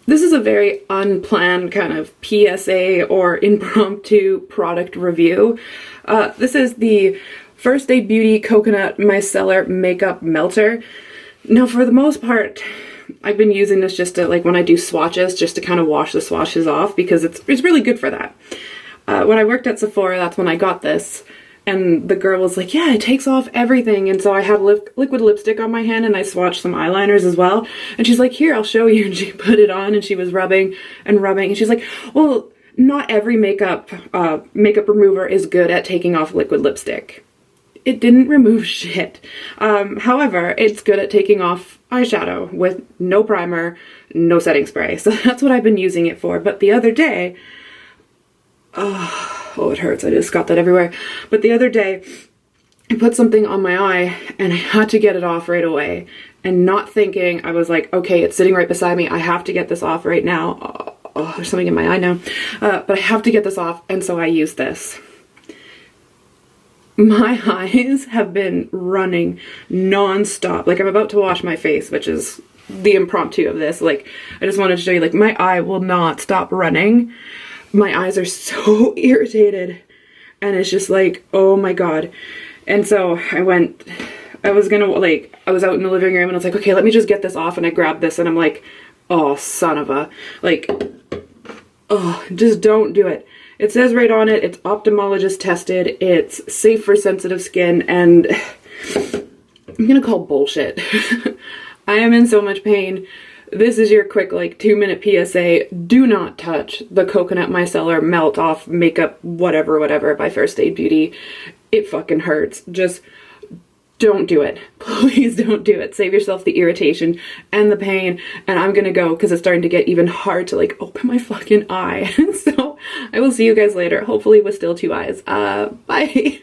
This is a very unplanned kind of PSA or impromptu product review. This is the First Aid Beauty Coconut Micellar Makeup Melter. Now, for the most part, I've been using this just to, like, when I do swatches, just to kind of wash the swatches off, because it's really good for that. When I worked at Sephora, that's when I got this. And the girl was like, yeah, it takes off everything. And so I had liquid lipstick on my hand and I swatched some eyeliners as well. And she's like, here, I'll show you. And she put it on and she was rubbing and rubbing. And she's like, well, not every makeup remover is good at taking off liquid lipstick. It didn't remove shit. However, it's good at taking off eyeshadow with no primer, no setting spray. So that's what I've been using it for. But the other day, oh, it hurts. I just got that everywhere. But the other day, I put something on my eye and I had to get it off right away. And not thinking, I was like, okay, it's sitting right beside me. I have to get this off right now. Oh, there's something in my eye now. But I have to get this off. And so I used this. My eyes have been running non-stop. Like, I'm about to wash my face, which is the impromptu of this. Like, I just wanted to show you, like, my eye will not stop running. My eyes are so irritated and it's just like, oh my god. And so I was out in the living room and I was like, okay, let me just get this off, and I grabbed this and I'm like, oh, son of a, like, oh, just don't do it. It says right on it, it's ophthalmologist tested, it's safe for sensitive skin, and I'm gonna call bullshit. I am in so much pain. This is your quick, like, 2-minute PSA. Do not touch the Coconut Micellar Melt Off Makeup whatever by First Aid Beauty. It fucking hurts. Just don't do it. Please don't do it. Save yourself the irritation and the pain. And I'm gonna go because it's starting to get even hard to, like, open my fucking eye. So I will see you guys later, hopefully with still 2 eyes. Bye.